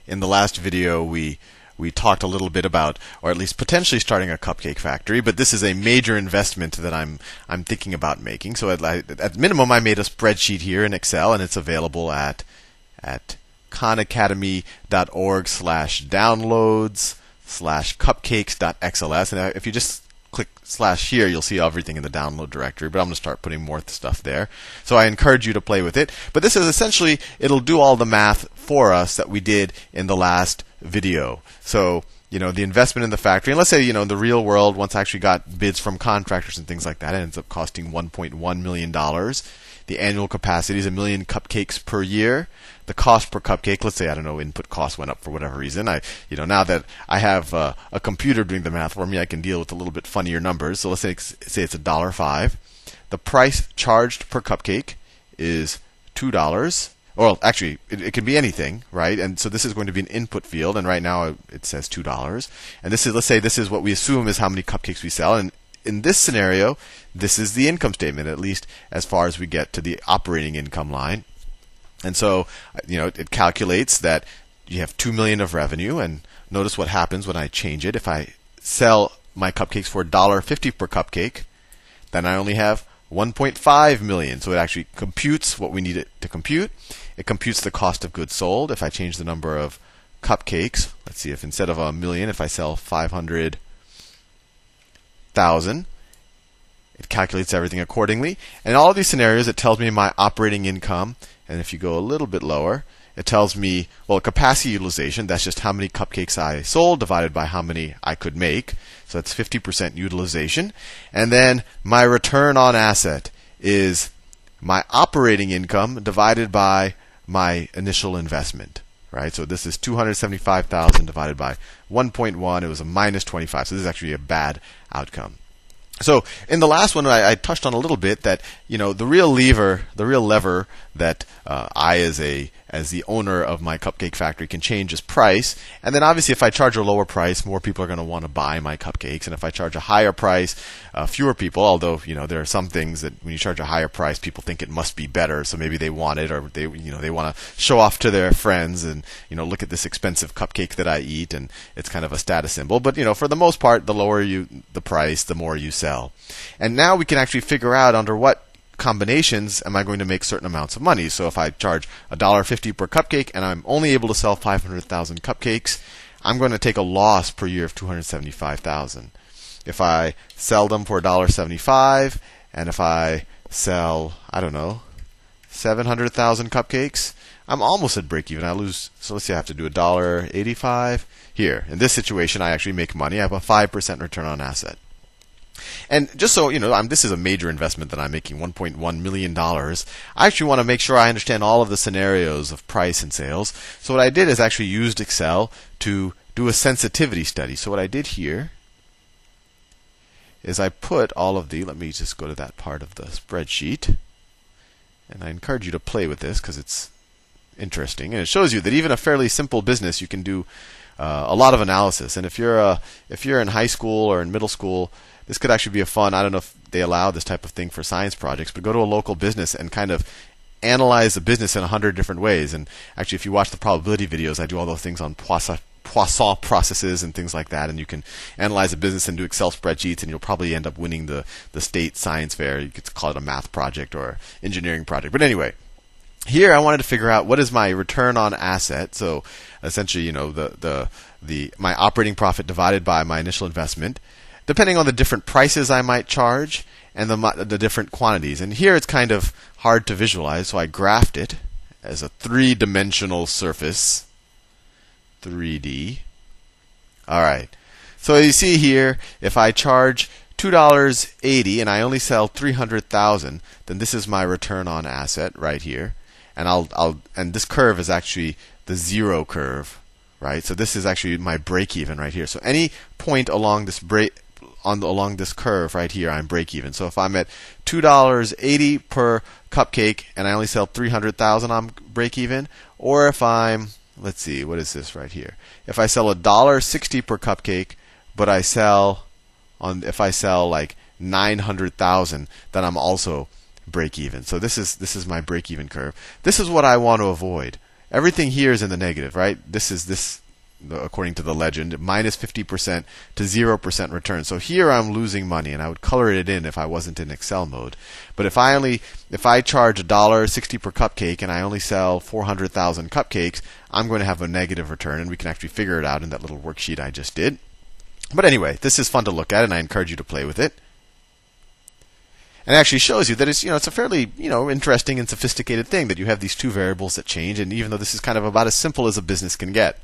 In the last video, we talked a little bit about, or at least potentially starting a cupcake factory. But this is a major investment that I'm thinking about making. So at minimum, I made a spreadsheet here in Excel, and it's available at khanacademy.org/downloads/cupcakes.xls. And if you just click / here, you'll see everything in the download directory, but I'm going to start putting more stuff there. So I encourage you to play with it. But this is essentially, it'll do all the math for us that we did in the last video. So, the investment in the factory, and let's say, in the real world, once I actually got bids from contractors and things like that, it ends up costing $1.1 million. The annual capacity is 1 million cupcakes per year. The cost per cupcake, let's say, I don't know, input cost went up for whatever reason. Now that I have a computer doing the math for me, I can deal with a little bit funnier numbers. So let's say it's $1.05. The price charged per cupcake is $2. Well, actually, it can be anything, right? And so this is going to be an input field, and right now it says $2. And let's say this is what we assume is how many cupcakes we sell. And in this scenario, this is the income statement, at least as far as we get to the operating income line. And so, it calculates that you have $2 million of revenue, and notice what happens when I change it. If I sell my cupcakes for $1.50 per cupcake, then I only have $1.5 million. So it actually computes what we need it to compute. It computes the cost of goods sold. If I change the number of cupcakes, let's see, if instead of 1 million, if I sell 500,000, it calculates everything accordingly. And in all of these scenarios, it tells me my operating income. And if you go a little bit lower, it tells me, capacity utilization. That's just how many cupcakes I sold divided by how many I could make. So that's 50% utilization. And then my return on asset is my operating income divided by my initial investment. Right? So this is 275,000 divided by 1.1. It was a minus 25. So this is actually a bad outcome. So in the last one, I touched on a little bit that the real lever that I, as the owner of my cupcake factory, can change is price. And then obviously, if I charge a lower price, more people are going to want to buy my cupcakes. And if I charge a higher price, fewer people. Although there are some things that when you charge a higher price, people think it must be better, so maybe they want it, or they want to show off to their friends and look at this expensive cupcake that I eat, and it's kind of a status symbol. But for the most part, the lower the price, the more you sell. And now we can actually figure out under what combinations am I going to make certain amounts of money. So if I charge $1.50 per cupcake and I'm only able to sell 500,000 cupcakes, I'm going to take a loss per year of $275,000. If I sell them for $1.75 and if I sell, 700,000 cupcakes, I'm almost at break even. I lose, so let's say I have to do $1.85. Here, in this situation, I actually make money. I have a 5% return on asset. And just so this is a major investment that I'm making, $1.1 million. I actually want to make sure I understand all of the scenarios of price and sales. So what I did is actually used Excel to do a sensitivity study. So what I did here is I put all of let me just go to that part of the spreadsheet. And I encourage you to play with this because it's interesting. And it shows you that even a fairly simple business, you can do a lot of analysis. And if you're in high school or in middle school, this could actually be a fun, I don't know if they allow this type of thing for science projects, but go to a local business and kind of analyze the business in 100 different ways. And actually, if you watch the probability videos, I do all those things on Poisson processes and things like that. And you can analyze a business and do Excel spreadsheets, and you'll probably end up winning the state science fair. You could call it a math project or engineering project. But anyway, here I wanted to figure out what is my return on asset. So essentially, my operating profit divided by my initial investment, depending on the different prices I might charge and the different quantities. And here it's kind of hard to visualize, so I graphed it as a three-dimensional surface. 3D. All right. So you see here, if I charge $2.80 and I only sell 300,000, then this is my return on asset right here. And and this curve is actually the zero curve, right? So this is actually my break even right here. So any point along this along this curve right here, I'm break even. So if I'm at $2.80 per cupcake and I only sell 300,000, I'm break even. Or if I'm, let's see, what is this right here? If I sell $1.60 per cupcake, but if I sell like 900,000, then I'm also break even. So this is my break even curve. This is what I want to avoid. everything here is in the negative, right? This is this, according to the legend, minus 50% to 0% return. So here I'm losing money, and I would color it in if I wasn't in Excel mode. But if I charge $1.60 per cupcake and I only sell 400,000 cupcakes, I'm going to have a negative return, and we can actually figure it out in that little worksheet I just did. But anyway, this is fun to look at, and I encourage you to play with it. And it actually shows you that it's a fairly interesting and sophisticated thing that you have these two variables that change, and even though this is kind of about as simple as a business can get.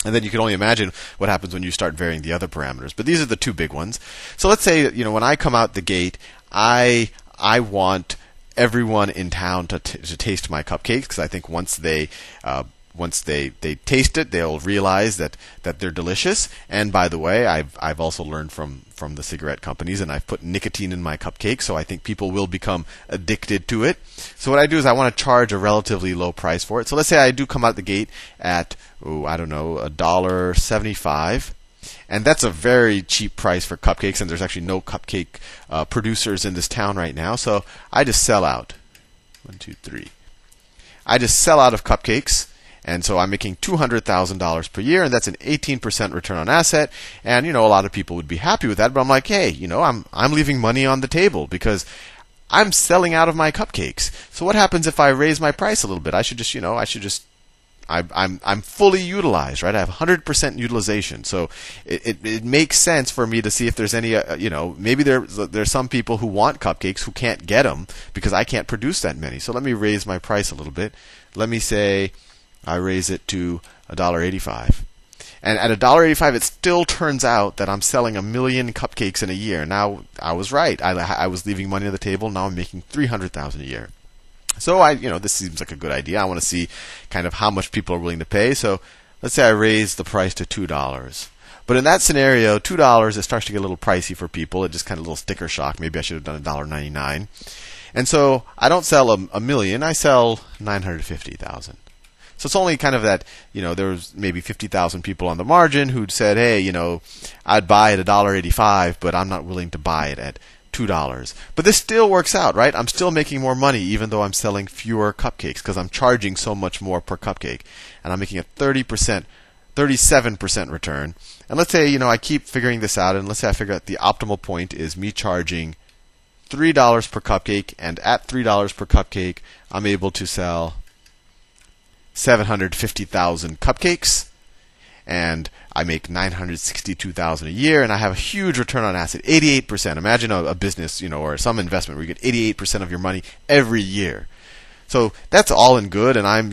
And then you can only imagine what happens when you start varying the other parameters. But these are the two big ones. So let's say when I come out the gate, I want everyone in town to taste my cupcakes, because I think once they taste it, they'll realize that they're delicious. And by the way, I've also learned from the cigarette companies, and I've put nicotine in my cupcake, so I think people will become addicted to it. So what I do is I want to charge a relatively low price for it. So let's say I do come out the gate at $1.75. And that's a very cheap price for cupcakes, and there's actually no cupcake producers in this town right now. So I just sell out. 1, 2, 3. I just sell out of cupcakes. And so I'm making $200,000 per year, and that's an 18% return on asset. And a lot of people would be happy with that, but I'm like, hey, I'm leaving money on the table because I'm selling out of my cupcakes. So what happens if I raise my price a little bit? I'm fully utilized, right? I have 100% utilization. So it makes sense for me to see if there's any, maybe there's some people who want cupcakes who can't get them because I can't produce that many. So let me raise my price a little bit. Let me say I raise it to $1.85. And at $1.85, it still turns out that I'm selling 1 million cupcakes in a year. Now, I was right. I was leaving money on the table. Now I'm making $300,000 a year. So this seems like a good idea. I want to see kind of how much people are willing to pay. So let's say I raise the price to $2. But in that scenario, $2, it starts to get a little pricey for people. It just kind of a little sticker shock. Maybe I should have done $1.99. And so I don't sell a million. I sell 950,000. So it's only kind of that, there was maybe 50,000 people on the margin who'd said, hey, I'd buy at $1.85, but I'm not willing to buy it at $2. But this still works out, right? I'm still making more money even though I'm selling fewer cupcakes because I'm charging so much more per cupcake. And I'm making a 37% return. And let's say, I keep figuring this out, and let's say I figure out the optimal point is me charging $3 per cupcake, and at $3 per cupcake, I'm able to sell 750,000 cupcakes, and I make 962,000 a year, and I have a huge return on asset, 88%. Imagine a business, or some investment where you get 88% of your money every year. So that's all in good, and I'm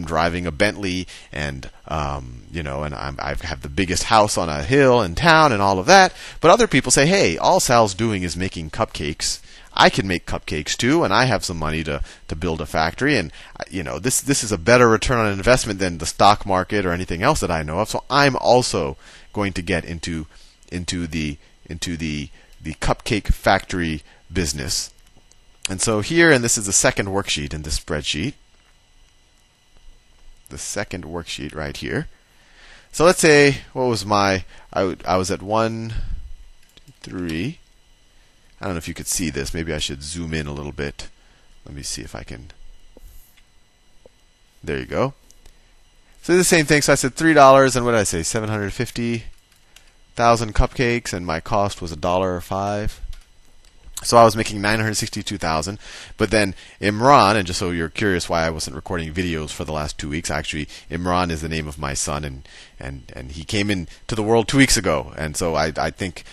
driving a Bentley, and and I have the biggest house on a hill in town, and all of that. But other people say, hey, all Sal's doing is making cupcakes. I can make cupcakes too, and I have some money to build a factory, and this is a better return on investment than the stock market or anything else that I know of. So I'm also going to get into the cupcake factory business. And so here, and this is the second worksheet in this spreadsheet, the second worksheet right here. So let's say what was I was at 1, 2, 3. I don't know if you could see this. Maybe I should zoom in a little bit. Let me see if I can. There you go. So the same thing. So I said $3, and what did I say? 750,000 cupcakes, and my cost was $1.05. So I was making 962,000. But then Imran, and just so you're curious why I wasn't recording videos for the last 2 weeks, actually Imran is the name of my son, and he came into the world 2 weeks ago, and so I think.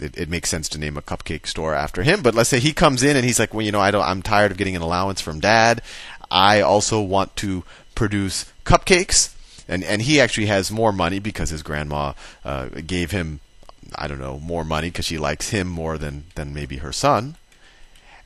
It makes sense to name a cupcake store after him. But let's say he comes in and he's like, well, I'm tired of getting an allowance from Dad. I also want to produce cupcakes. And he actually has more money because his grandma gave him, more money because she likes him more than maybe her son.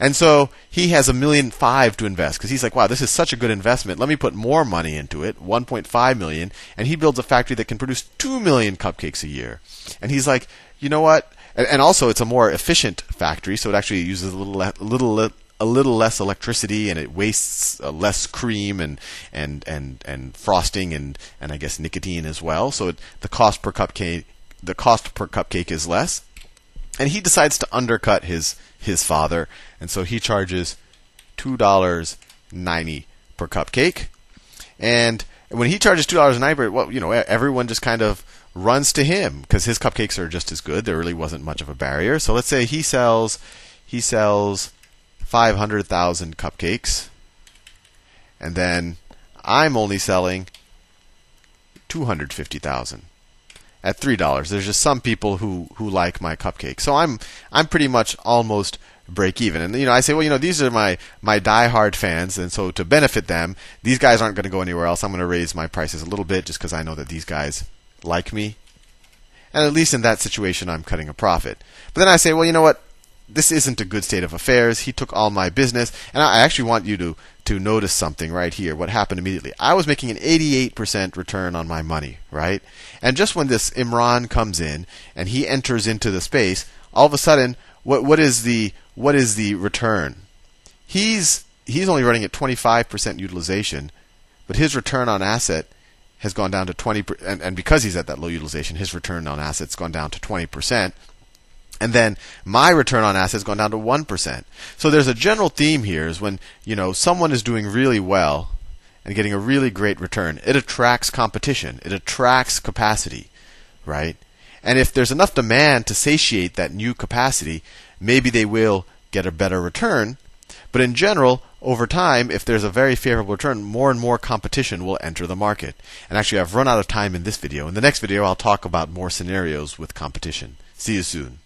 And so he has $1.5 million to invest because he's like, wow, this is such a good investment. Let me put more money into it, $1.5 million. And he builds a factory that can produce 2 million cupcakes a year. And he's like, you know what? And also, it's a more efficient factory, so it actually uses a little less electricity, and it wastes less cream and frosting and I guess nicotine as well. So the cost per cupcake is less. And he decides to undercut his father, and so he charges $2.90 per cupcake. And when he charges $2.90, well, everyone just kind of runs to him because his cupcakes are just as good. There really wasn't much of a barrier. So let's say he sells 500,000 cupcakes, and then I'm only selling 250,000 at $3. There's just some people who like my cupcake. So I'm pretty much almost break even. And I say, well, these are my diehard fans, and so to benefit them, these guys aren't going to go anywhere else. I'm going to raise my prices a little bit just because I know that these guys like me. And at least in that situation, I'm cutting a profit. But then I say, well, you know what? This isn't a good state of affairs. He took all my business. And I actually want you to notice something right here. What happened immediately? I was making an 88% return on my money, right? And just when this Imran comes in and he enters into the space, all of a sudden, what is the return? He's only running at 25% utilization, but his return on asset has gone down to 20%, and because he's at that low utilization, his return on assets gone down to 20%. And then my return on assets gone down to 1%. So there's a general theme here is when someone is doing really well and getting a really great return, it attracts competition, it attracts capacity, right? And if there's enough demand to satiate that new capacity, maybe they will get a better return. But in general, over time, if there's a very favorable return, more and more competition will enter the market. And actually, I've run out of time in this video. In the next video, I'll talk about more scenarios with competition. See you soon.